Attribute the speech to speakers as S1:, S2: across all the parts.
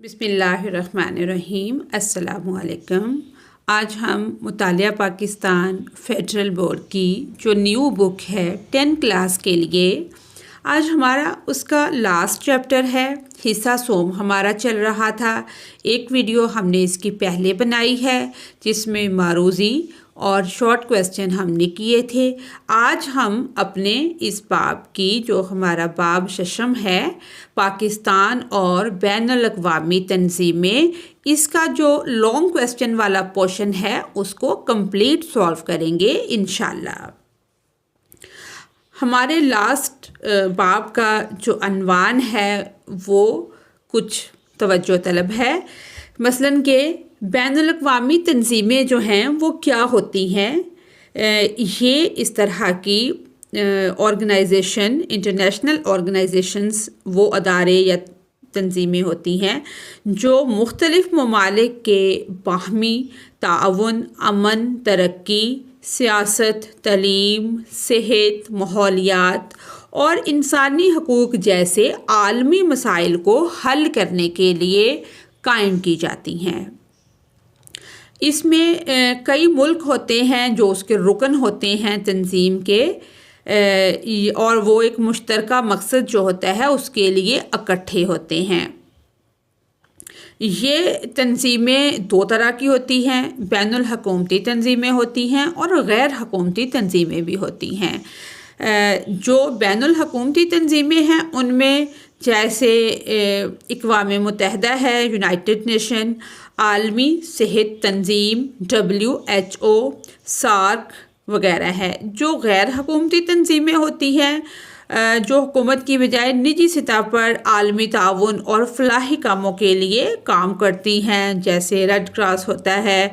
S1: بسم اللہ الرحمن الرحیم۔ السلام علیکم۔ آج ہم مطالعہ پاکستان فیڈرل بورڈ کی جو نیو بک ہے 10 کلاس کے لیے، آج ہمارا اس کا لاسٹ چیپٹر ہے۔ حصہ سوم ہمارا چل رہا تھا۔ ایک ویڈیو ہم نے اس کی پہلے بنائی ہے جس میں معروضی اور شارٹ کویسچن ہم نے کیے تھے۔ آج ہم اپنے اس باب کی جو ہمارا باب ششم ہے، پاکستان اور بین الاقوامی تنظیمیں، اس کا جو لانگ کویسچن والا پورشن ہے اس کو کمپلیٹ سولو کریں گے انشاءاللہ۔ ہمارے لاسٹ باب کا جو عنوان ہے وہ کچھ توجہ طلب ہے، مثلاً کہ بین الاقوامی تنظیمیں جو ہیں وہ کیا ہوتی ہیں۔ یہ اس طرح کی آرگنائزیشن، انٹرنیشنل آرگنائزیشنز وہ ادارے یا تنظیمیں ہوتی ہیں جو مختلف ممالک کے باہمی تعاون، امن، ترقی، سیاست، تعلیم، صحت، ماحولیات اور انسانی حقوق جیسے عالمی مسائل کو حل کرنے کے لیے قائم کی جاتی ہیں۔ اس میں کئی ملک ہوتے ہیں جو اس کے رکن ہوتے ہیں تنظیم کے، اور وہ ایک مشترکہ مقصد جو ہوتا ہے اس کے لیے اکٹھے ہوتے ہیں۔ یہ تنظیمیں دو طرح کی ہوتی ہیں، بین الحکومتی تنظیمیں ہوتی ہیں اور غیر حکومتی تنظیمیں بھی ہوتی ہیں۔ جو بین الحکومتی تنظیمیں ہیں ان میں جیسے اقوام متحدہ ہے، یونائٹڈ نیشن، عالمی صحت تنظیم، WHO، سارک وغیرہ ہے۔ جو غیر حکومتی تنظیمیں ہوتی ہیں جو حکومت کی بجائے نجی سطح پر عالمی تعاون اور فلاحی کاموں کے لیے کام کرتی ہیں، جیسے ریڈ کراس ہوتا ہے،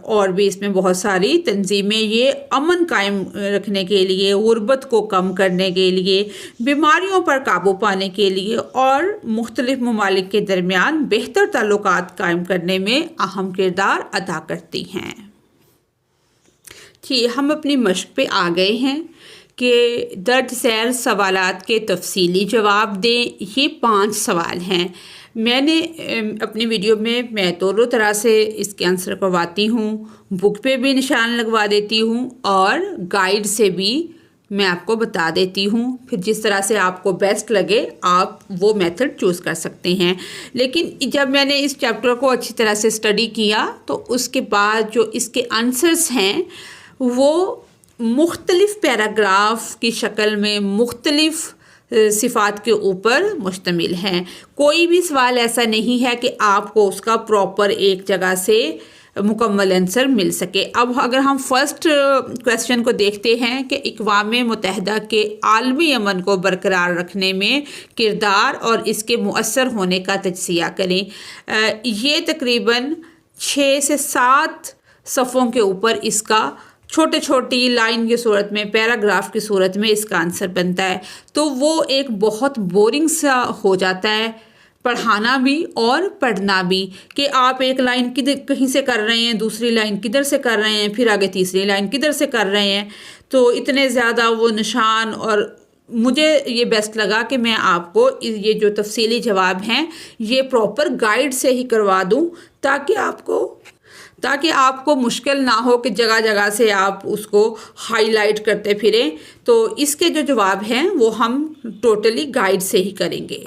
S1: اور بھی اس میں بہت ساری تنظیمیں یہ امن قائم رکھنے کے لیے، غربت کو کم کرنے کے لیے، بیماریوں پر قابو پانے کے لیے اور مختلف ممالک کے درمیان بہتر تعلقات قائم کرنے میں اہم کردار ادا کرتی ہیں۔ ہم اپنی مشق پہ آ گئے ہیں کہ درج ذیل سوالات کے تفصیلی جواب دیں۔ یہ 5 سوال ہیں۔ میں نے اپنی ویڈیو میں دونوں طرح سے اس کے آنسر کرواتی ہوں، بک پہ بھی نشان لگوا دیتی ہوں اور گائیڈ سے بھی میں آپ کو بتا دیتی ہوں، پھر جس طرح سے آپ کو بیسٹ لگے آپ وہ میتھڈ چوز کر سکتے ہیں۔ لیکن جب میں نے اس چیپٹر کو اچھی طرح سے اسٹڈی کیا تو اس کے بعد جو اس کے آنسرس ہیں وہ مختلف پیراگراف کی شکل میں مختلف صفات کے اوپر مشتمل ہیں۔ کوئی بھی سوال ایسا نہیں ہے کہ آپ کو اس کا پراپر ایک جگہ سے مکمل آنسر مل سکے۔ اب اگر ہم فرسٹ کویسچن کو دیکھتے ہیں کہ اقوام متحدہ کے عالمی امن کو برقرار رکھنے میں کردار اور اس کے مؤثر ہونے کا تجزیہ کریں۔ یہ تقریباً 6 سے 7 صفحوں کے اوپر اس کا چھوٹی لائن کی صورت میں، پیراگراف کی صورت میں اس کا آنسر بنتا ہے، تو وہ ایک بہت بورنگ سا ہو جاتا ہے پڑھانا بھی اور پڑھنا بھی، کہ آپ ایک لائن کہیں سے کر رہے ہیں، دوسری لائن کدھر سے کر رہے ہیں، پھر آگے تیسری لائن کدھر سے کر رہے ہیں، تو اتنے زیادہ وہ نشان، اور مجھے یہ بیسٹ لگا کہ میں آپ کو یہ جو تفصیلی جواب ہیں یہ پراپر گائیڈ سے ہی کروا دوں تاکہ آپ کو مشکل نہ ہو کہ جگہ جگہ سے آپ اس کو ہائی لائٹ کرتے پھریں۔ تو اس کے جو جواب ہیں وہ ہم ٹوٹلی گائیڈ سے ہی کریں گے۔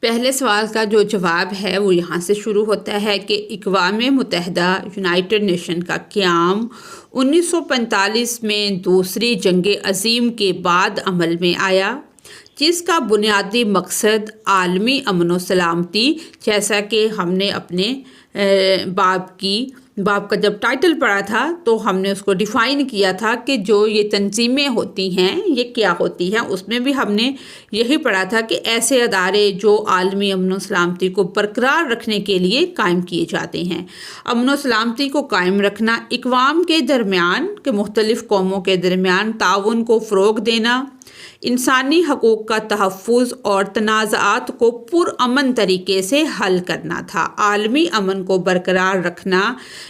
S1: پہلے سوال کا جو جواب ہے وہ یہاں سے شروع ہوتا ہے کہ اقوام متحدہ یونائٹڈ نیشن کا قیام 1945 میں دوسری جنگ عظیم کے بعد عمل میں آیا، جس کا بنیادی مقصد عالمی امن و سلامتی، جیسا کہ ہم نے اپنے باب کا جب ٹائٹل پڑھا تھا تو ہم نے اس کو ڈیفائن کیا تھا کہ جو یہ تنظیمیں ہوتی ہیں یہ کیا ہوتی ہیں۔ اس میں بھی ہم نے یہی پڑھا تھا کہ ایسے ادارے جو عالمی امن و سلامتی کو برقرار رکھنے کے لیے قائم کیے جاتے ہیں۔ امن و سلامتی کو قائم رکھنا، اقوام کے درمیان کے مختلف قوموں کے درمیان تعاون کو فروغ دینا، انسانی حقوق کا تحفظ اور تنازعات کو پرامن طریقے سے حل کرنا تھا۔ عالمی امن کو برقرار رکھنا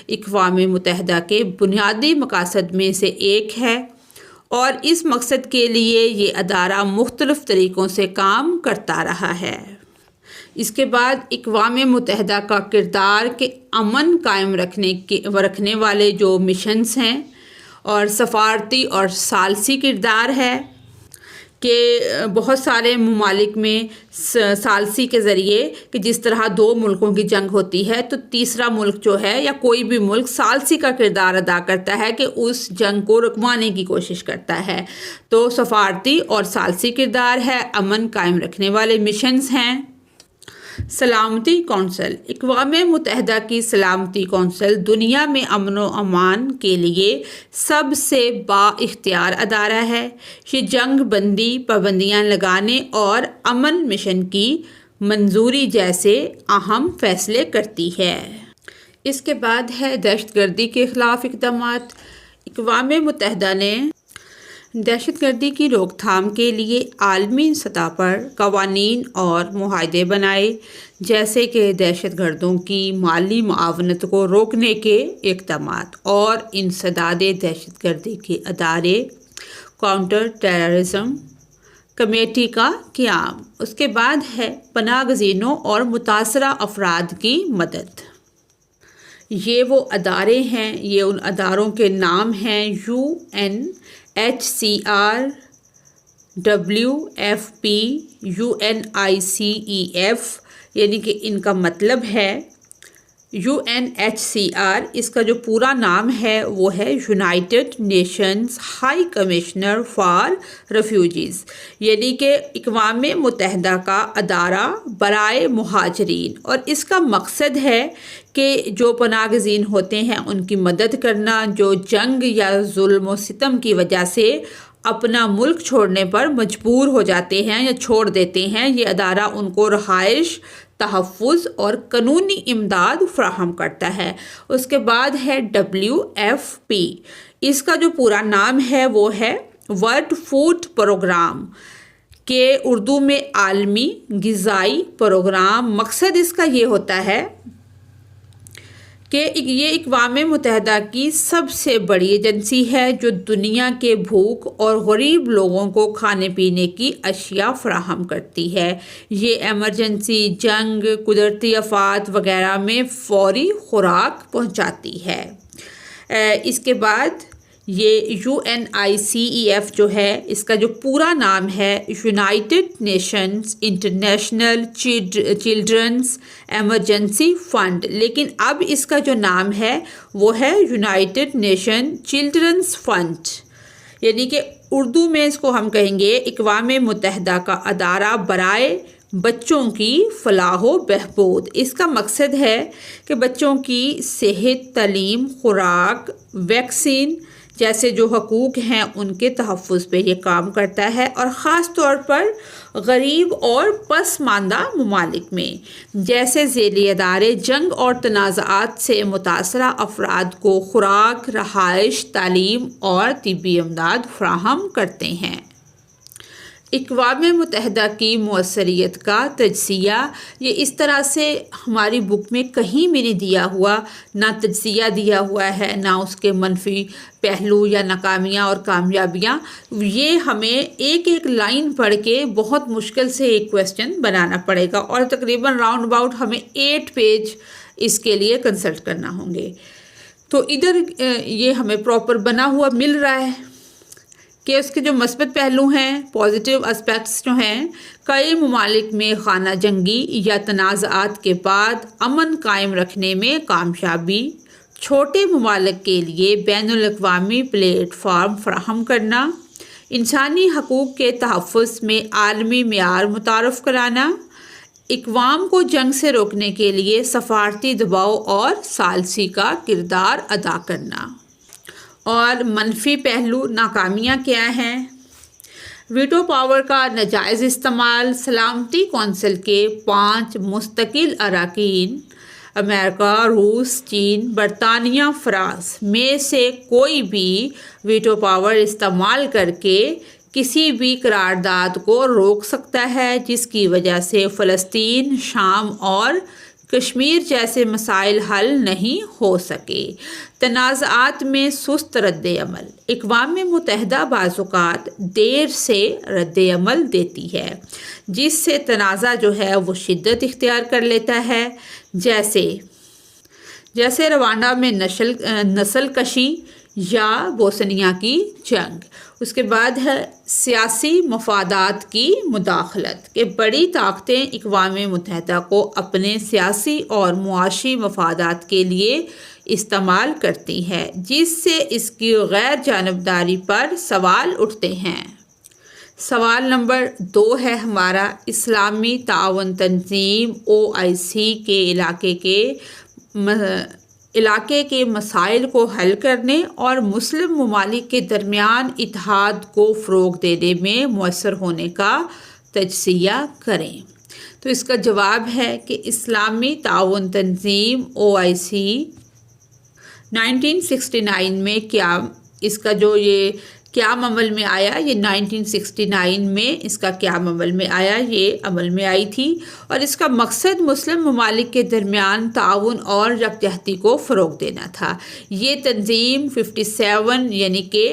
S1: اقوام متحدہ کے بنیادی مقاصد میں سے ایک ہے اور اس مقصد کے لیے یہ ادارہ مختلف طریقوں سے کام کرتا رہا ہے۔ اس کے بعد اقوام متحدہ کا کردار کہ امن قائم رکھنے والے جو مشنز ہیں، اور سفارتی اور ثالثی کردار ہے کہ بہت سارے ممالک میں ثالثی کے ذریعے کہ جس طرح دو ملکوں کی جنگ ہوتی ہے تو تیسرا ملک جو ہے یا کوئی بھی ملک ثالثی کا کردار ادا کرتا ہے کہ اس جنگ کو رکوانے کی کوشش کرتا ہے۔ تو سفارتی اور ثالثی کردار ہے، امن قائم رکھنے والے مشنز ہیں۔ سلامتی کونسل، اقوام متحدہ کی سلامتی کونسل دنیا میں امن و امان کے لیے سب سے با اختیار ادارہ ہے۔ یہ جنگ بندی، پابندیاں لگانے اور امن مشن کی منظوری جیسے اہم فیصلے کرتی ہے۔ اس کے بعد ہے دہشت گردی کے خلاف اقدامات۔ اقوام متحدہ نے دہشت گردی کی روک تھام کے لیے عالمی سطح پر قوانین اور معاہدے بنائے، جیسے کہ دہشت گردوں کی مالی معاونت کو روکنے کے اقدامات اور انسداد دہشت گردی کے ادارے کاؤنٹر ٹیررزم کمیٹی کا قیام۔ اس کے بعد ہے پناہ گزینوں اور متاثرہ افراد کی مدد۔ یہ وہ ادارے ہیں، یہ ان اداروں کے نام ہیں: UNHCR، WFP، UNICEF، یعنی کہ ان کا مطلب ہے UNHCR، اس کا جو پورا نام ہے وہ ہے United nations high commissioner for refugees, یعنی کہ اقوام متحدہ کا ادارہ برائے مہاجرین، اور اس کا مقصد ہے کہ جو پناہ گزین ہوتے ہیں ان کی مدد کرنا، جو جنگ یا ظلم و ستم کی وجہ سے اپنا ملک چھوڑنے پر مجبور ہو جاتے ہیں یا چھوڑ دیتے ہیں، یہ ادارہ ان کو رہائش، تحفظ اور قانونی امداد فراہم کرتا ہے۔ اس کے بعد ہے WFP، اس کا جو پورا نام ہے وہ ہے ورلڈ فوڈ پروگرام، کہ اردو میں عالمی غذائی پروگرام۔ مقصد اس کا یہ ہوتا ہے کہ یہ اقوام متحدہ کی سب سے بڑی ایجنسی ہے جو دنیا کے بھوک اور غریب لوگوں کو کھانے پینے کی اشیاء فراہم کرتی ہے۔ یہ ایمرجنسی، جنگ، قدرتی آفات وغیرہ میں فوری خوراک پہنچاتی ہے۔ اس کے بعد یہ UNICEF جو ہے، اس کا جو پورا نام ہے United nations international children's emergency fund, لیکن اب اس کا جو نام ہے وہ ہے یونائٹڈ نیشن چلڈرنز فنڈ، یعنی کہ اردو میں اس کو ہم کہیں گے اقوام متحدہ کا ادارہ برائے بچوں کی فلاح و بہبود۔ اس کا مقصد ہے کہ بچوں کی صحت، تعلیم، خوراک، ویکسین جیسے جو حقوق ہیں ان کے تحفظ پہ یہ کام کرتا ہے، اور خاص طور پر غریب اور پسماندہ ممالک میں، جیسے ذیلی ادارے جنگ اور تنازعات سے متاثرہ افراد کو خوراک، رہائش، تعلیم اور طبی امداد فراہم کرتے ہیں۔ اقوام متحدہ کی مؤثریت کا تجزیہ، یہ اس طرح سے ہماری بک میں کہیں بھی نہیں دیا ہوا، نہ تجزیہ دیا ہوا ہے، نہ اس کے منفی پہلو یا ناکامیاں اور کامیابیاں۔ یہ ہمیں ایک ایک لائن پڑھ کے بہت مشکل سے ایک کویسچن بنانا پڑے گا، اور تقریباً راؤنڈ اباؤٹ ہمیں 8 پیج اس کے لیے کنسلٹ کرنا ہوں گے۔ تو ادھر یہ ہمیں پراپر بنا ہوا مل رہا ہے کہ اس کے جو مثبت پہلو ہیں، پازیٹیو اسپیکٹس جو ہیں، کئی ممالک میں خانہ جنگی یا تنازعات کے بعد امن قائم رکھنے میں کامیابی، چھوٹے ممالک کے لیے بین الاقوامی پلیٹ فارم فراہم کرنا، انسانی حقوق کے تحفظ میں عالمی معیار متعارف کرانا، اقوام کو جنگ سے روکنے کے لیے سفارتی دباؤ اور ثالثی کا کردار ادا کرنا۔ اور منفی پہلو، ناکامیاں کیا ہیں؟ ویٹو پاور کا ناجائز استعمال۔ سلامتی کونسل کے 5 مستقل اراکین امریکہ، روس، چین، برطانیہ، فرانس میں سے کوئی بھی ویٹو پاور استعمال کر کے کسی بھی قرارداد کو روک سکتا ہے جس کی وجہ سے فلسطین، شام اور کشمیر جیسے مسائل حل نہیں ہو سکے۔ تنازعات میں سست رد عمل، اقوام متحدہ بعض اوقات دیر سے رد عمل دیتی ہے، جس سے تنازع جو ہے وہ شدت اختیار کر لیتا ہے، جیسے روانڈا میں نسل کشی یا بوسنیا کی جنگ۔ اس کے بعد ہے سیاسی مفادات کی مداخلت، کہ بڑی طاقتیں اقوام متحدہ کو اپنے سیاسی اور معاشی مفادات کے لیے استعمال کرتی ہے، جس سے اس کی غیر جانبداری پر سوال اٹھتے ہیں۔ سوال نمبر 2 ہے ہمارا، اسلامی تعاون تنظیم OIC کے علاقے کے مسائل کو حل کرنے اور مسلم ممالک کے درمیان اتحاد کو فروغ دینے میں مؤثر ہونے کا تجزیہ کریں۔ تو اس کا جواب ہے کہ اسلامی تعاون تنظیم OIC 1969 میں قیام عمل میں آیا، یہ 1969 میں اس کا قیام عمل میں آیا، یہ عمل میں آئی تھی، اور اس کا مقصد مسلم ممالک کے درمیان تعاون اور یکجہتی کو فروغ دینا تھا۔ یہ تنظیم 57 یعنی کہ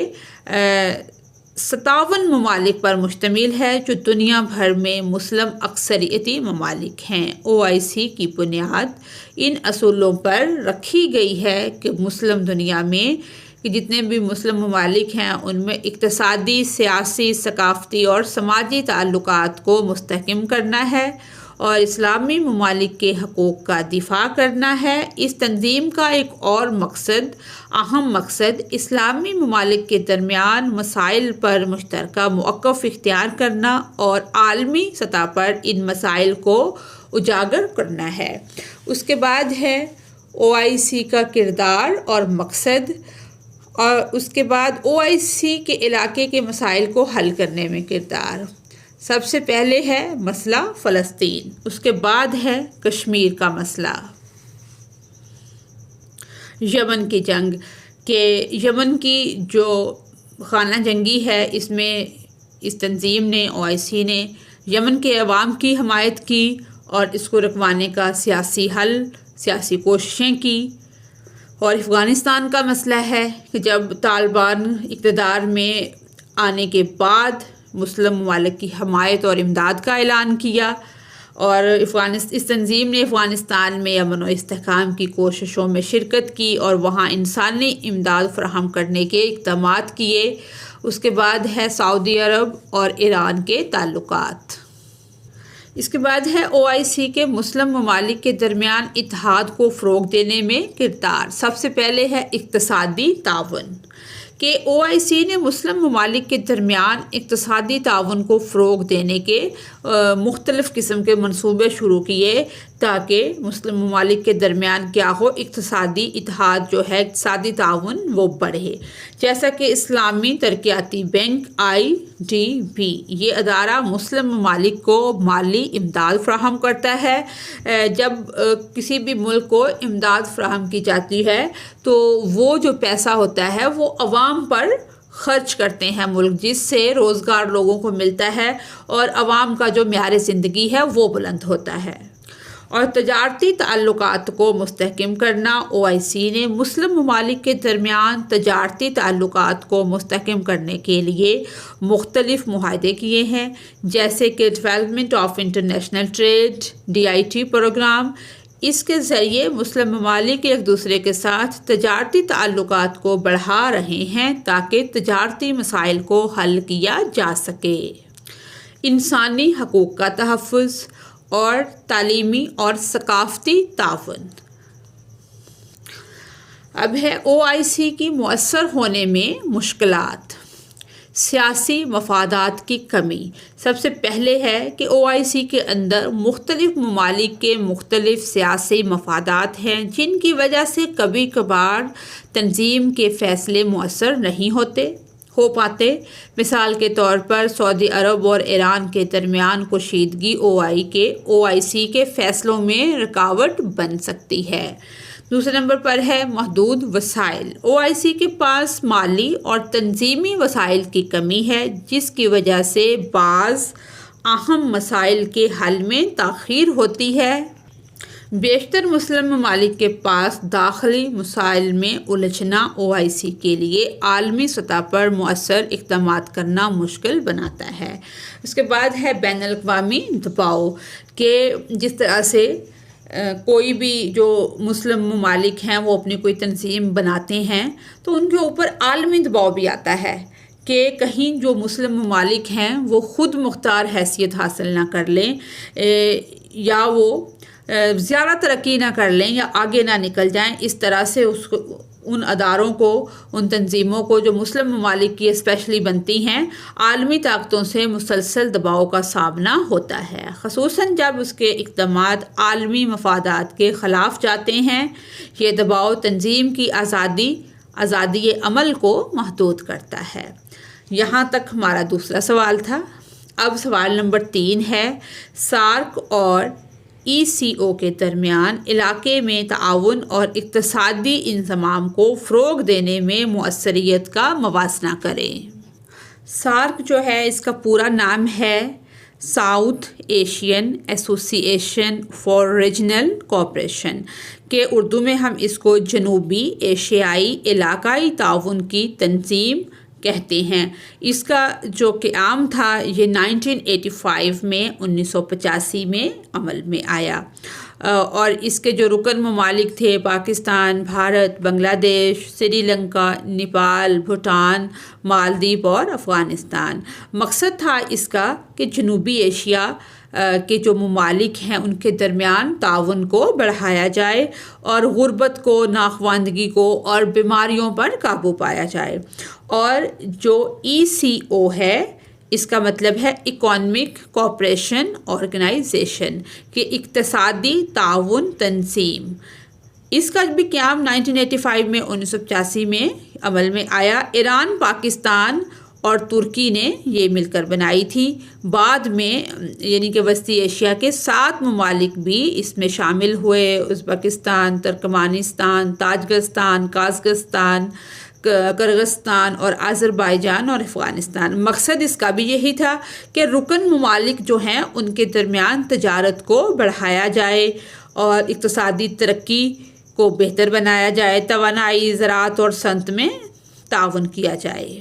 S1: 57 ممالک پر مشتمل ہے، جو دنیا بھر میں مسلم اکثریتی ممالک ہیں۔ OIC کی بنیاد ان اصولوں پر رکھی گئی ہے کہ مسلم دنیا میں کہ جتنے بھی مسلم ممالک ہیں ان میں اقتصادی، سیاسی، ثقافتی اور سماجی تعلقات کو مستحکم کرنا ہے اور اسلامی ممالک کے حقوق کا دفاع کرنا ہے۔ اس تنظیم کا ایک اور اہم مقصد اسلامی ممالک کے درمیان مسائل پر مشترکہ موقف اختیار کرنا اور عالمی سطح پر ان مسائل کو اجاگر کرنا ہے۔ اس کے بعد ہے OIC کا کردار اور مقصد، اور اس کے بعد OIC کے علاقے کے مسائل کو حل کرنے میں کردار۔ سب سے پہلے ہے مسئلہ فلسطین، اس کے بعد ہے کشمیر کا مسئلہ، یمن کی جنگ، کہ یمن کی جو خانہ جنگی ہے اس میں اس تنظیم نے OIC نے یمن کے عوام کی حمایت کی اور اس کو رکوانے کا سیاسی کوششیں کی۔ اور افغانستان کا مسئلہ ہے کہ جب طالبان اقتدار میں آنے کے بعد مسلم ممالک کی حمایت اور امداد کا اعلان کیا، اور اس تنظیم نے افغانستان میں امن و استحکام کی کوششوں میں شرکت کی اور وہاں انسانی امداد فراہم کرنے کے اقدامات کیے۔ اس کے بعد ہے سعودی عرب اور ایران کے تعلقات۔ اس کے بعد ہے OIC کے مسلم ممالک کے درمیان اتحاد کو فروغ دینے میں کردار۔ سب سے پہلے ہے اقتصادی تعاون، کہ OIC نے مسلم ممالک کے درمیان اقتصادی تعاون کو فروغ دینے کے مختلف قسم کے منصوبے شروع کیے تاکہ مسلم ممالک کے درمیان کیا ہو، اقتصادی اتحاد جو ہے، اقتصادی تعاون وہ بڑھے۔ جیسا کہ اسلامی ترقیاتی بینک IDB یہ ادارہ مسلم ممالک کو مالی امداد فراہم کرتا ہے۔ جب کسی بھی ملک کو امداد فراہم کی جاتی ہے تو وہ جو پیسہ ہوتا ہے وہ عوام پر خرچ کرتے ہیں ملک، جس سے روزگار لوگوں کو ملتا ہے اور عوام کا جو معیار زندگی ہے وہ بلند ہوتا ہے۔ اور تجارتی تعلقات کو مستحکم کرنا، OIC نے مسلم ممالک کے درمیان تجارتی تعلقات کو مستحکم کرنے کے لیے مختلف معاہدے کیے ہیں، جیسے کہ development of international trade DIT programme. اس کے ذریعے مسلم ممالک ایک دوسرے کے ساتھ تجارتی تعلقات کو بڑھا رہے ہیں تاکہ تجارتی مسائل کو حل کیا جا سکے۔ انسانی حقوق کا تحفظ اور تعلیمی اور ثقافتی تعاون۔ اب ہے OIC کی مؤثر ہونے میں مشکلات۔ سیاسی مفادات کی کمی۔ سب سے پہلے ہے کہ OIC کے اندر مختلف ممالک کے مختلف سیاسی مفادات ہیں، جن کی وجہ سے کبھی کبھار تنظیم کے فیصلے مؤثر نہیں ہو پاتے۔ مثال کے طور پر سعودی عرب اور ایران کے درمیان کشیدگی OIC کے فیصلوں میں رکاوٹ بن سکتی ہے۔ دوسرے نمبر پر ہے محدود وسائل۔ OIC کے پاس مالی اور تنظیمی وسائل کی کمی ہے، جس کی وجہ سے بعض اہم مسائل کے حل میں تاخیر ہوتی ہے۔ بیشتر مسلم ممالک کے پاس داخلی مسائل میں الجھنا OIC کے لیے عالمی سطح پر مؤثر اقدامات کرنا مشکل بناتا ہے۔ اس کے بعد ہے بین الاقوامی دباؤ، کہ جس طرح سے کوئی بھی جو مسلم ممالک ہیں وہ اپنی کوئی تنظیم بناتے ہیں تو ان کے اوپر عالمی دباؤ بھی آتا ہے کہ کہیں جو مسلم ممالک ہیں وہ خود مختار حیثیت حاصل نہ کر لیں، یا وہ زیادہ ترقی نہ کر لیں یا آگے نہ نکل جائیں۔ اس طرح سے ان اداروں کو، ان تنظیموں کو جو مسلم ممالک کی اسپیشلی بنتی ہیں، عالمی طاقتوں سے مسلسل دباؤ کا سامنا ہوتا ہے، خصوصاً جب اس کے اقدامات عالمی مفادات کے خلاف جاتے ہیں۔ یہ دباؤ تنظیم کی آزادی عمل کو محدود کرتا ہے۔ یہاں تک ہمارا دوسرا سوال تھا۔ اب سوال نمبر 3 ہے، سارک اور ECO کے درمیان علاقے میں تعاون اور اقتصادی انضمام کو فروغ دینے میں مؤثریت کا موازنہ کریں۔ سارک جو ہے اس کا پورا نام ہے ساؤتھ ایشین ایسوسی ایشن فار ریجنل کوآپریشن، کہ اردو میں ہم اس کو جنوبی ایشیائی علاقائی تعاون کی تنظیم کہتے ہیں۔ اس کا جو قیام تھا یہ 1985 میں 1985 میں عمل میں آیا، اور اس کے جو رکن ممالک تھے پاکستان، بھارت، بنگلہ دیش، سری لنکا، نیپال، بھوٹان، مالدیپ اور افغانستان۔ مقصد تھا اس کا کہ جنوبی ایشیا کے جو ممالک ہیں ان کے درمیان تعاون کو بڑھایا جائے اور غربت کو، ناخواندگی کو اور بیماریوں پر قابو پایا جائے۔ اور جو ECO ہے اس کا مطلب ہے اکنامک کوآپریشن آرگنائزیشن، کہ اقتصادی تعاون تنظیم۔ اس کا بھی قیام 1985 میں 1985 میں عمل میں آیا۔ ایران، پاکستان اور ترکی نے یہ مل کر بنائی تھی۔ بعد میں یعنی کہ وسطی ایشیا کے 7 ممالک بھی اس میں شامل ہوئے، Uzbekistan, Turkmenistan, Tajikistan, Kazakhstan, Kyrgyzstan اور آذربائیجان اور افغانستان۔ مقصد اس کا بھی یہی تھا کہ رکن ممالک جو ہیں ان کے درمیان تجارت کو بڑھایا جائے اور اقتصادی ترقی کو بہتر بنایا جائے، توانائی، زراعت اور صنعت میں تعاون کیا جائے۔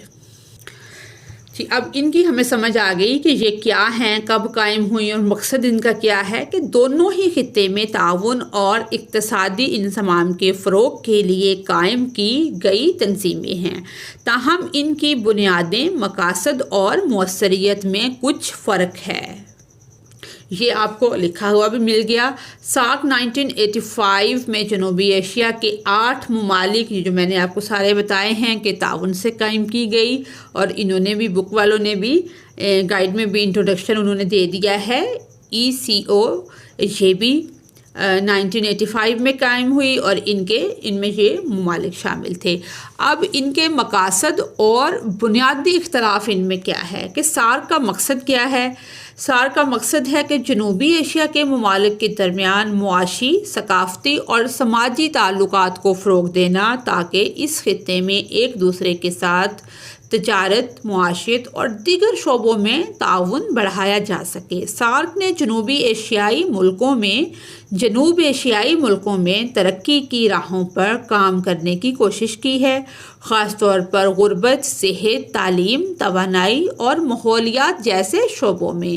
S1: جی، اب ان کی ہمیں سمجھ آ گئی کہ یہ کیا ہیں، کب قائم ہوئی اور مقصد ان کا کیا ہے، کہ دونوں ہی خطے میں تعاون اور اقتصادی انضمام کے فروغ کے لیے قائم کی گئی تنظیمیں ہیں، تاہم ان کی بنیادیں، مقاصد اور مؤثریت میں کچھ فرق ہے۔ یہ آپ کو لکھا ہوا بھی مل گیا۔ سارک 1985 میں جنوبی ایشیا کے 8 ممالک، جو میں نے آپ کو سارے بتائے ہیں کہ تعاون سے قائم کی گئی، اور انہوں نے بھی، بک والوں نے بھی گائیڈ میں بھی انٹروڈکشن انہوں نے دے دیا ہے۔ ECO یہ بھی 1985 میں قائم ہوئی اور ان میں یہ ممالک شامل تھے۔ اب ان کے مقاصد اور بنیادی اختلاف ان میں کیا ہے، کہ سارک کا مقصد کیا ہے۔ سارک کا مقصد ہے کہ جنوبی ایشیا کے ممالک کے درمیان معاشی، ثقافتی اور سماجی تعلقات کو فروغ دینا، تاکہ اس خطے میں ایک دوسرے کے ساتھ تجارت، معاشیت اور دیگر شعبوں میں تعاون بڑھایا جا سکے۔ سارک نے جنوب ایشیائی ملکوں میں ترقی کی راہوں پر کام کرنے کی کوشش کی ہے، خاص طور پر غربت، صحت، تعلیم، توانائی اور ماحولیات جیسے شعبوں میں۔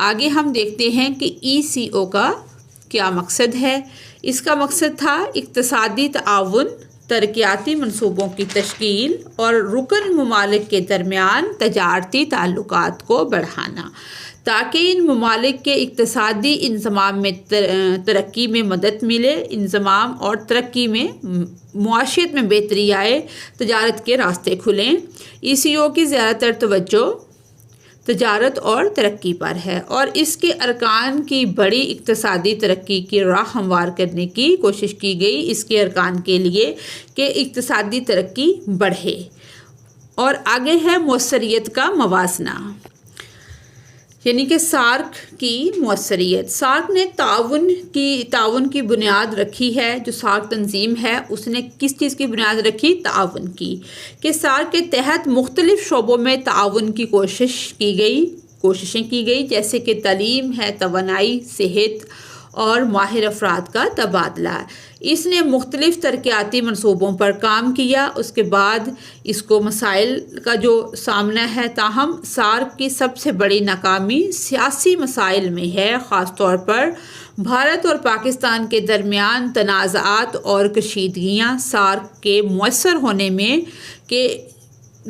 S1: آگے ہم دیکھتے ہیں کہ ECO کا کیا مقصد ہے۔ اس کا مقصد تھا اقتصادی تعاون، ترقیاتی منصوبوں کی تشکیل اور رکن ممالک کے درمیان تجارتی تعلقات کو بڑھانا، تاکہ ان ممالک کے اقتصادی انضمام میں ترقی میں مدد ملے، انضمام اور ترقی میں معاشیت میں بہتری آئے، تجارت کے راستے کھلیں۔ ECO کی زیادہ تر توجہ تجارت اور ترقی پر ہے، اور اس کے ارکان کی بڑی اقتصادی ترقی کی راہ ہموار کرنے کی کوشش کی گئی، اس کے ارکان کے لیے کہ اقتصادی ترقی بڑھے۔ اور آگے ہے مؤثریت کا موازنہ، یعنی کہ سارک کی مؤثریت۔ سارک نے تعاون کی بنیاد رکھی ہے۔ جو سارک تنظیم ہے اس نے کس چیز کی بنیاد رکھی؟ تعاون کی، کہ سارک کے تحت مختلف شعبوں میں تعاون کی کوششیں کی گئی، جیسے کہ تعلیم ہے، توانائی، صحت اور ماہر افراد کا تبادلہ۔ اس نے مختلف ترقیاتی منصوبوں پر کام کیا۔ اس کے بعد اس کو مسائل کا جو سامنا ہے، تاہم سارک کی سب سے بڑی ناکامی سیاسی مسائل میں ہے، خاص طور پر بھارت اور پاکستان کے درمیان تنازعات اور کشیدگیاں سارک کے مؤثر ہونے میں، کہ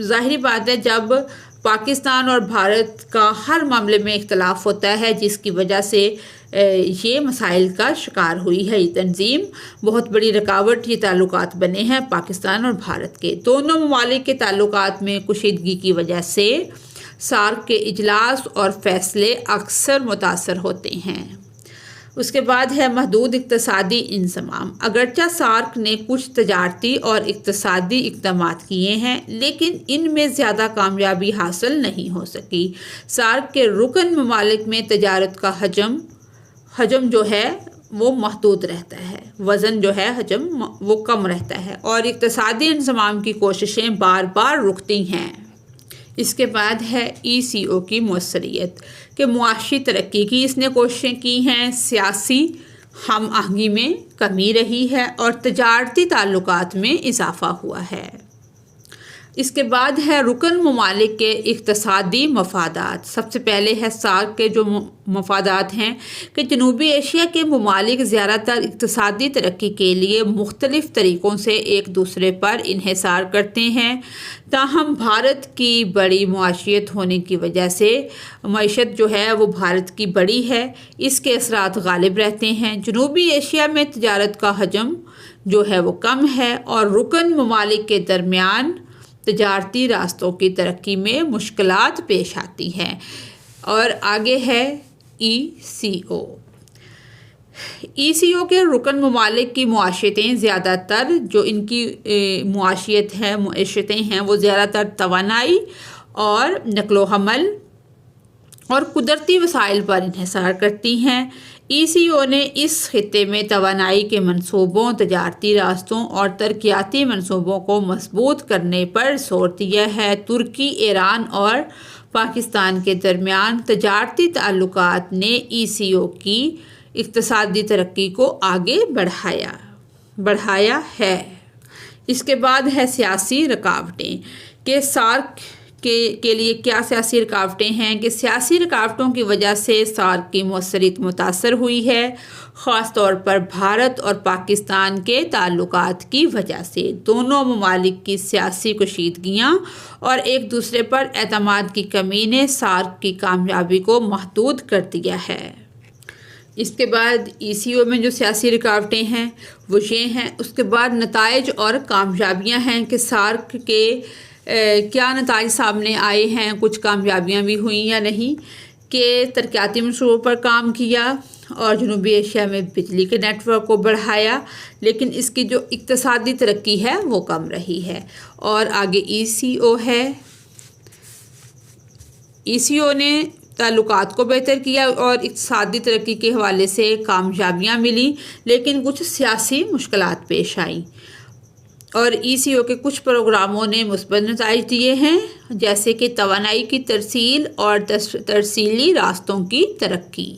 S1: ظاہری بات ہے جب پاکستان اور بھارت کا ہر معاملے میں اختلاف ہوتا ہے، جس کی وجہ سے یہ مسائل کا شکار ہوئی ہے یہ تنظیم، بہت بڑی رکاوٹ یہ تعلقات بنے ہیں پاکستان اور بھارت کے۔ دونوں ممالک کے تعلقات میں کشیدگی کی وجہ سے سارک کے اجلاس اور فیصلے اکثر متاثر ہوتے ہیں۔ اس کے بعد ہے محدود اقتصادی انضمام۔ اگرچہ سارک نے کچھ تجارتی اور اقتصادی اقدامات کیے ہیں، لیکن ان میں زیادہ کامیابی حاصل نہیں ہو سکی۔ سارک کے رکن ممالک میں تجارت کا حجم جو ہے وہ محدود رہتا ہے، وزن جو ہے حجم وہ کم رہتا ہے، اور اقتصادی انضمام کی کوششیں بار بار رکتی ہیں۔ اس کے بعد ہے ECO کی مؤثریت، کہ معاشی ترقی کی اس نے کوششیں کی ہیں، سیاسی ہم آہنگی میں کمی رہی ہے، اور تجارتی تعلقات میں اضافہ ہوا ہے۔ اس کے بعد ہے رکن ممالک کے اقتصادی مفادات۔ سب سے پہلے ہے سارک کے جو مفادات ہیں، کہ جنوبی ایشیا کے ممالک زیادہ تر اقتصادی ترقی کے لیے مختلف طریقوں سے ایک دوسرے پر انحصار کرتے ہیں، تاہم بھارت کی بڑی معیشت ہونے کی وجہ سے، معیشت جو ہے وہ بھارت کی بڑی ہے، اس کے اثرات غالب رہتے ہیں۔ جنوبی ایشیا میں تجارت کا حجم جو ہے وہ کم ہے، اور رکن ممالک کے درمیان تجارتی راستوں کی ترقی میں مشکلات پیش آتی ہیں۔ اور آگے ہے ECO۔ ECO کے رکن ممالک کی معیشتیں زیادہ تر جو ان کی معیشتیں ہیں وہ زیادہ تر توانائی اور نقل و حمل اور قدرتی وسائل پر انحصار کرتی ہیں۔ ECO نے اس خطے میں توانائی کے منصوبوں، تجارتی راستوں اور ترقیاتی منصوبوں کو مضبوط کرنے پر زور دیا ہے۔ ترکی، ایران اور پاکستان کے درمیان تجارتی تعلقات نے ECO کی اقتصادی ترقی کو آگے بڑھایا ہے۔ اس کے بعد ہے سیاسی رکاوٹیں، کہ سارک کے لیے کیا سیاسی رکاوٹیں ہیں، کہ سیاسی رکاوٹوں کی وجہ سے سارک کی مؤثریت متاثر ہوئی ہے، خاص طور پر بھارت اور پاکستان کے تعلقات کی وجہ سے۔ دونوں ممالک کی سیاسی کشیدگیاں اور ایک دوسرے پر اعتماد کی کمی نے سارک کی کامیابی کو محدود کر دیا ہے۔ اس کے بعد ECO میں جو سیاسی رکاوٹیں ہیں وہ یہ ہیں۔ اس کے بعد نتائج اور کامیابیاں ہیں، کہ سارک کے کیا نتائج سامنے آئے ہیں، کچھ کامیابیاں بھی ہوئیں یا نہیں، کہ ترقیاتی منصوبوں پر کام کیا اور جنوبی ایشیا میں بجلی کے نیٹ ورک کو بڑھایا، لیکن اس کی جو اقتصادی ترقی ہے وہ کم رہی ہے۔ اور آگے ECO ہے۔ ECO نے تعلقات کو بہتر کیا اور اقتصادی ترقی کے حوالے سے کامیابیاں ملی، لیکن کچھ سیاسی مشکلات پیش آئیں، اور ECO کے کچھ پروگراموں نے مثبت نتائج دیے ہیں، جیسے کہ توانائی کی ترسیل اور ترسیلی راستوں کی ترقی۔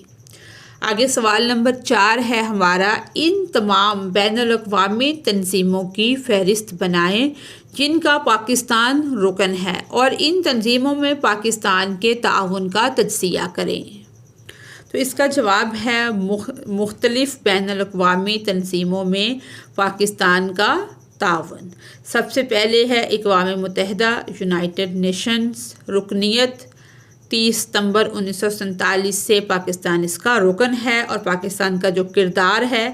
S1: آگے سوال نمبر 4 ہے ہمارا، ان تمام بین الاقوامی تنظیموں کی فہرست بنائیں جن کا پاکستان رکن ہے، اور ان تنظیموں میں پاکستان کے تعاون کا تجزیہ کریں۔ تو اس کا جواب ہے مختلف بین الاقوامی تنظیموں میں پاکستان کا تعاون۔ سب سے پہلے ہے اقوام متحدہ، یونائٹڈ نیشنز، رکنیت 30 ستمبر 1947 سے پاکستان اس کا رکن ہے، اور پاکستان کا جو کردار ہے،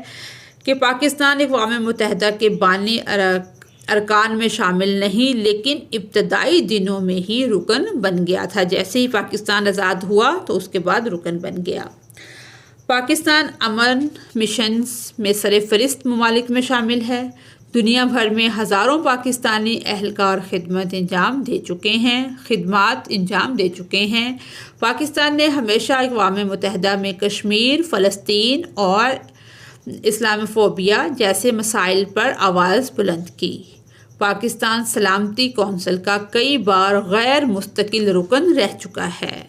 S1: کہ پاکستان اقوام متحدہ کے بانی ارکان میں شامل نہیں، لیکن ابتدائی دنوں میں ہی رکن بن گیا تھا۔ جیسے ہی پاکستان آزاد ہوا تو اس کے بعد رکن بن گیا۔ پاکستان امن مشنز میں سرفہرست ممالک میں شامل ہے۔ دنیا بھر میں ہزاروں پاکستانی اہلکار خدمات انجام دے چکے ہیں۔ پاکستان نے ہمیشہ اقوام متحدہ میں کشمیر، فلسطین اور اسلاموفوبیا جیسے مسائل پر آواز بلند کی۔ پاکستان سلامتی کونسل کا کئی بار غیر مستقل رکن رہ چکا ہے۔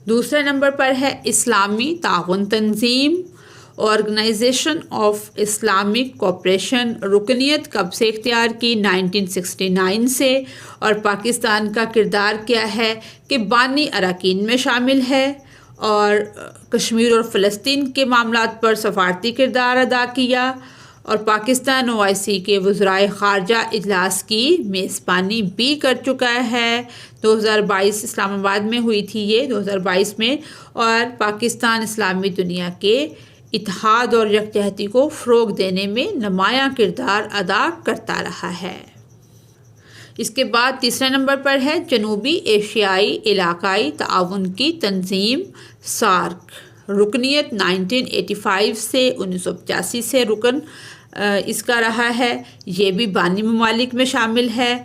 S1: دوسرے نمبر پر ہے اسلامی تعاون تنظیم آرگنائزیشن آف اسلامک کوآپریشن رکنیت کب سے اختیار کی؟ 1969 سے۔ اور پاکستان کا کردار کیا ہے کہ بانی اراکین میں شامل ہے اور کشمیر اور فلسطین کے معاملات پر سفارتی کردار ادا کیا، اور پاکستان OIC کے وزرائے خارجہ اجلاس کی میزبانی بھی کر چکا ہے۔ 2022 اسلام آباد میں ہوئی تھی یہ 2022 میں، اور پاکستان اسلامی دنیا کے اتحاد اور یکجہتی کو فروغ دینے میں نمایاں کردار ادا کرتا رہا ہے۔ اس کے بعد تیسرے نمبر پر ہے جنوبی ایشیائی علاقائی تعاون کی تنظیم سارک، رکنیت 1985 سے 1985 سے رکن اس کا رہا ہے۔ یہ بھی بانی ممالک میں شامل ہے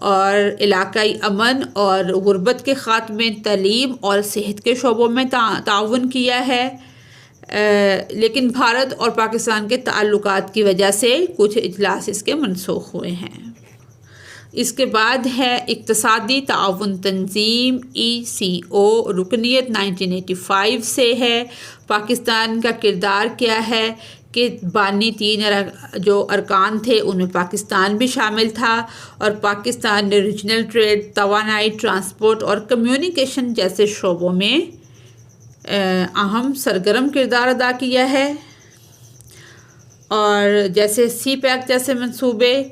S1: اور علاقائی امن اور غربت کے خاتمے، تعلیم اور صحت کے شعبوں میں تعاون کیا ہے، لیکن بھارت اور پاکستان کے تعلقات کی وجہ سے کچھ اجلاس اس کے منسوخ ہوئے ہیں۔ اس کے بعد ہے اقتصادی تعاون تنظیم ECO، رکنیت 1985 سے ہے۔ پاکستان کا کردار کیا ہے کہ بانی 3 جو ارکان تھے ان میں پاکستان بھی شامل تھا، اور پاکستان نے ریجنل ٹریڈ، توانائی، ٹرانسپورٹ اور کمیونیکیشن جیسے شعبوں میں اہم سرگرم کردار ادا کیا ہے، اور جیسے CPEC جیسے منصوبے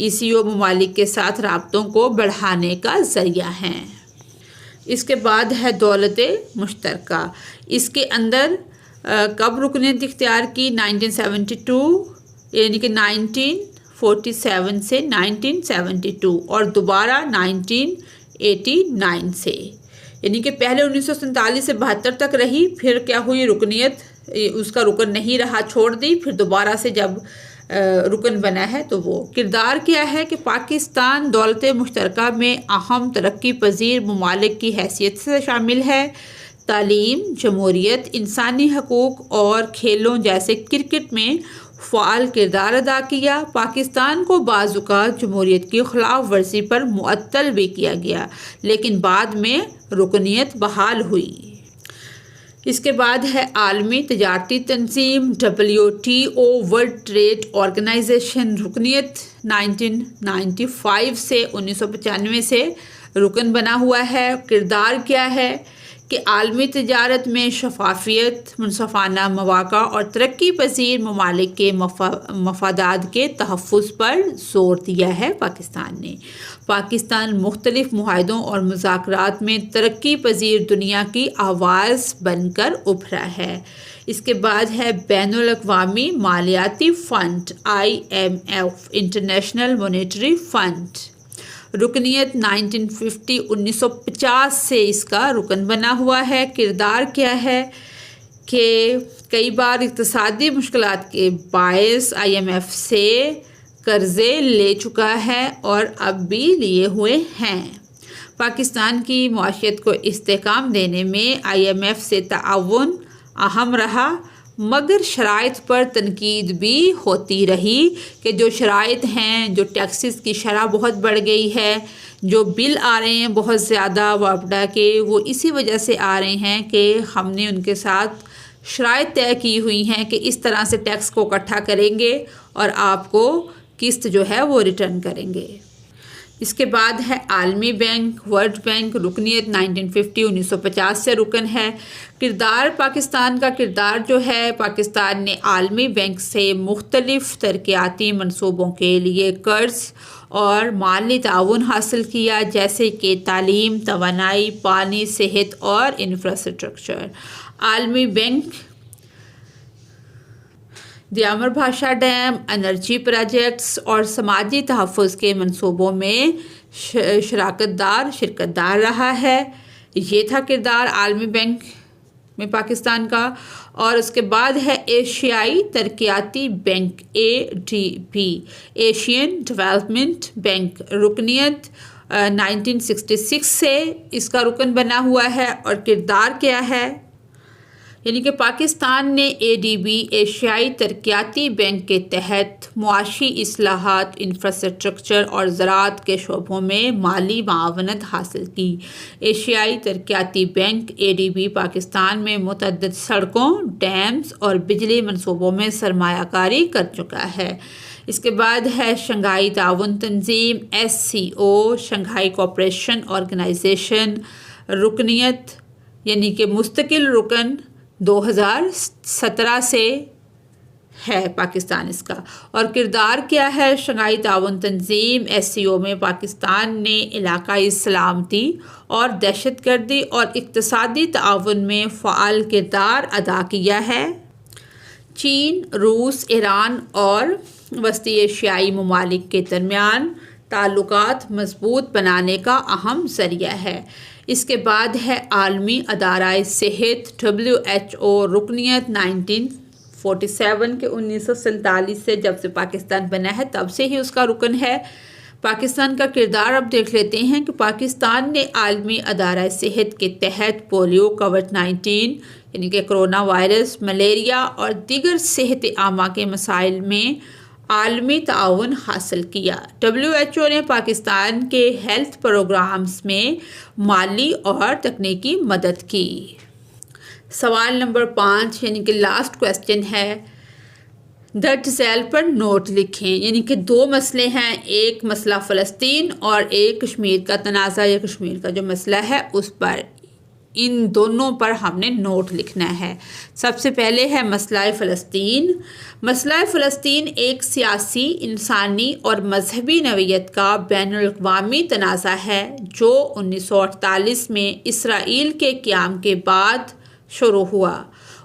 S1: ECO ممالک کے ساتھ رابطوں کو بڑھانے کا ذریعہ ہیں۔ اس کے بعد ہے دولت مشترکہ، اس کے اندر کب رکنیت اختیار کی؟ 1972 یعنی کہ 1947 سے 1972، اور دوبارہ 1989 سے، یعنی کہ پہلے 1947 سے 72 تک رہی، پھر کیا ہوئی رکنیت اس کا رکن نہیں رہا، چھوڑ دی، پھر دوبارہ سے جب رکن بنا ہے تو وہ کردار کیا ہے کہ پاکستان دولت مشترکہ میں اہم ترقی پذیر ممالک کی حیثیت سے شامل ہے۔ تعلیم، جمہوریت، انسانی حقوق اور کھیلوں جیسے کرکٹ میں فعال کردار ادا کیا۔ پاکستان کو بعض اوقات جمہوریت کی خلاف ورزی پر معطل بھی کیا گیا، لیکن بعد میں رکنیت بحال ہوئی۔ اس کے بعد ہے عالمی تجارتی تنظیم WTO، ورلڈ ٹریڈ آرگنائزیشن، رکنیت 1995 سے 1995 سے رکن بنا ہوا ہے۔ کردار کیا ہے کہ عالمی تجارت میں شفافیت، منصفانہ مواقع اور ترقی پذیر ممالک کے مفادات کے تحفظ پر زور دیا ہے۔ پاکستان مختلف معاہدوں اور مذاکرات میں ترقی پذیر دنیا کی آواز بن کر ابھرا ہے۔ اس کے بعد ہے بین الاقوامی مالیاتی fund IMF، international monetary fund, رکنیت 1950 سے اس کا رکن بنا ہوا ہے۔ کردار کیا ہے کہ کئی بار اقتصادی مشکلات کے باعث IMF سے قرضے لے چکا ہے اور اب بھی لیے ہوئے ہیں۔ پاکستان کی معیشت کو استحکام دینے میں IMF سے تعاون اہم رہا، مگر شرائط پر تنقید بھی ہوتی رہی کہ جو شرائط ہیں، جو ٹیکسز کی شرح بہت بڑھ گئی ہے، جو بل آ رہے ہیں بہت زیادہ وابڈا کے، وہ اسی وجہ سے آ رہے ہیں کہ ہم نے ان کے ساتھ شرائط طے کی ہوئی ہیں کہ اس طرح سے ٹیکس کو اکٹھا کریں گے اور آپ کو قسط جو ہے وہ ریٹرن کریں گے۔ اس کے بعد ہے عالمی بینک، ورلڈ بینک، رکنیت 1950 سے رکن ہے۔ کردار پاکستان کا کردار جو ہے، پاکستان نے عالمی بینک سے مختلف ترقیاتی منصوبوں کے لیے قرض اور مالی تعاون حاصل کیا، جیسے کہ تعلیم، توانائی، پانی، صحت اور انفراسٹرکچر۔ عالمی بینک دیامر بھاشا ڈیم، انرجی پروجیکٹس اور سماجی تحفظ کے منصوبوں میں شراکت دار رہا ہے۔ یہ تھا کردار عالمی بینک میں پاکستان کا۔ اور اس کے بعد ہے ایشیائی ترقیاتی bank ADB، Asian development bank, رکنیت 1966 سے اس کا رکن بنا ہوا ہے۔ اور کردار کیا ہے یعنی کہ پاکستان نے ADB ایشیائی ترقیاتی بینک کے تحت معاشی اصلاحات، انفراسٹرکچر اور زراعت کے شعبوں میں مالی معاونت حاصل کی۔ ایشیائی ترقیاتی بینک ADB پاکستان میں متعدد سڑکوں، ڈیمز اور بجلی منصوبوں میں سرمایہ کاری کر چکا ہے۔ اس کے بعد ہے شنگھائی تعاون تنظیم SCO، شنگھائی کوآپریشن آرگنائزیشن رکنیت یعنی کہ مستقل رکن 2017 سے ہے پاکستان اس کا۔ اور کردار کیا ہے شنگھائی تعاون تنظیم SCO میں؟ پاکستان نے علاقائی سلامتی اور دہشت گردی اور اقتصادی تعاون میں فعال کردار ادا کیا ہے۔ چین، روس، ایران اور وسطی ایشیائی ممالک کے درمیان تعلقات مضبوط بنانے کا اہم ذریعہ ہے۔ اس کے بعد ہے عالمی ادارہ صحت WHO رکنیت 1947 کے 1947 سے، جب سے پاکستان بنا ہے تب سے ہی اس کا رکن ہے۔ پاکستان کا کردار اب دیکھ لیتے ہیں کہ پاکستان نے عالمی ادارہ صحت کے تحت پولیو، کووڈ-19 یعنی کہ کرونا وائرس، ملیریا اور دیگر صحت عامہ کے مسائل میں عالمی تعاون حاصل کیا۔ WHO نے پاکستان کے ہیلتھ پروگرامز میں مالی اور تکنیکی مدد کی۔ سوال نمبر 5 یعنی کہ لاسٹ کویسچن ہے، درج ذیل پر نوٹ لکھیں۔ یعنی کہ 2 مسئلے ہیں، ایک مسئلہ فلسطین اور ایک کشمیر کا تنازع یا کشمیر کا جو مسئلہ ہے اس پر، ان دونوں پر ہم نے نوٹ لکھنا ہے۔ سب سے پہلے ہے مسئلہ فلسطین۔ مسئلہ فلسطین ایک سیاسی، انسانی اور مذہبی نوعیت کا بین الاقوامی تنازع ہے جو 1948 میں اسرائیل کے قیام کے بعد شروع ہوا۔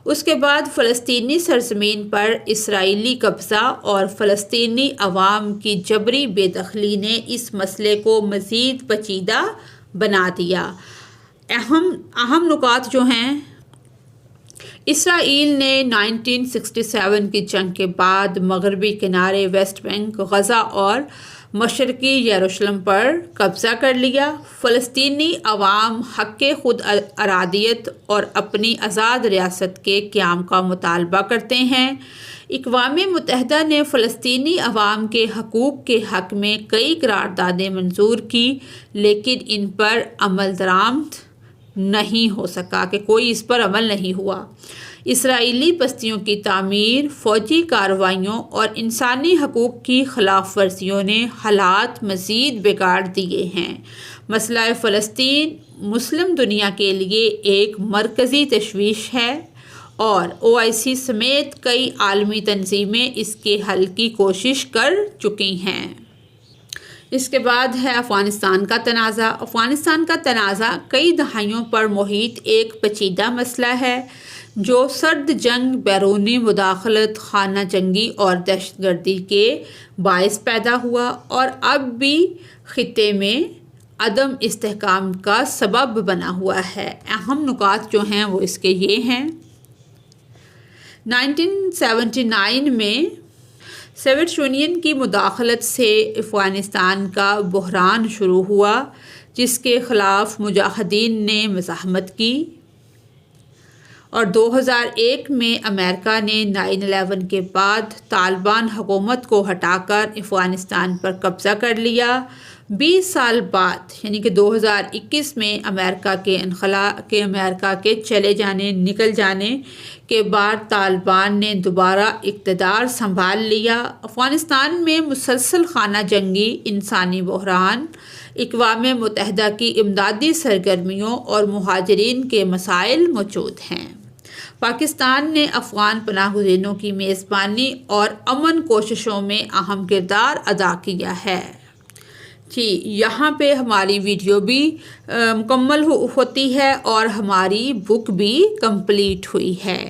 S1: اس کے بعد فلسطینی سرزمین پر اسرائیلی قبضہ اور فلسطینی عوام کی جبری بے دخلی نے اس مسئلے کو مزید پیچیدہ بنا دیا۔ اہم نکات جو ہیں، اسرائیل نے 1967 کی جنگ کے بعد مغربی کنارے، ویسٹ بینک، غزہ اور مشرقی یروشلم پر قبضہ کر لیا۔ فلسطینی عوام حق خود ارادیت اور اپنی آزاد ریاست کے قیام کا مطالبہ کرتے ہیں۔ اقوام متحدہ نے فلسطینی عوام کے حقوق کے حق میں کئی قراردادیں منظور کی، لیکن ان پر عمل درآمد نہیں ہو سکا، کہ کوئی اس پر عمل نہیں ہوا۔ اسرائیلی بستیوں کی تعمیر، فوجی کارروائیوں اور انسانی حقوق کی خلاف ورزیوں نے حالات مزید بگاڑ دیے ہیں۔ مسئلہ فلسطین مسلم دنیا کے لیے ایک مرکزی تشویش ہے اور OIC سمیت کئی عالمی تنظیمیں اس کے حل کی کوشش کر چکی ہیں۔ اس کے بعد ہے افغانستان کا تنازع۔ افغانستان کا تنازع کئی دہائیوں پر محیط ایک پیچیدہ مسئلہ ہے جو سرد جنگ، بیرونی مداخلت، خانہ جنگی اور دہشت گردی کے باعث پیدا ہوا اور اب بھی خطے میں عدم استحکام کا سبب بنا ہوا ہے۔ اہم نکات جو ہیں وہ اس کے یہ ہیں۔ 1979 میں سوویت یونین کی مداخلت سے افغانستان کا بحران شروع ہوا، جس کے خلاف مجاہدین نے مزاحمت کی، اور 2001 میں امریکہ نے 9/11 کے بعد طالبان حکومت کو ہٹا کر افغانستان پر قبضہ کر لیا۔ 20 سال بعد یعنی کہ 2021 میں امریکہ کے نکل جانے کے بعد طالبان نے دوبارہ اقتدار سنبھال لیا۔ افغانستان میں مسلسل خانہ جنگی، انسانی بحران، اقوام متحدہ کی امدادی سرگرمیوں اور مہاجرین کے مسائل موجود ہیں۔ پاکستان نے افغان پناہ گزینوں کی میزبانی اور امن کوششوں میں اہم کردار ادا کیا ہے۔ جی، یہاں پہ ہماری ویڈیو بھی مکمل ہوتی ہے اور ہماری بک بھی کمپلیٹ ہوئی ہے۔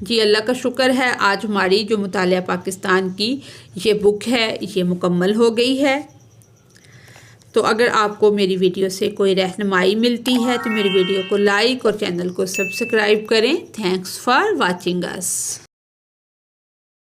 S1: جی، اللہ کا شکر ہے، آج ہماری جو مطالعہ پاکستان کی یہ بک ہے یہ مکمل ہو گئی ہے۔ تو اگر آپ کو میری ویڈیو سے کوئی رہنمائی ملتی ہے تو میری ویڈیو کو لائک اور چینل کو سبسکرائب کریں۔ Thanks for watching us.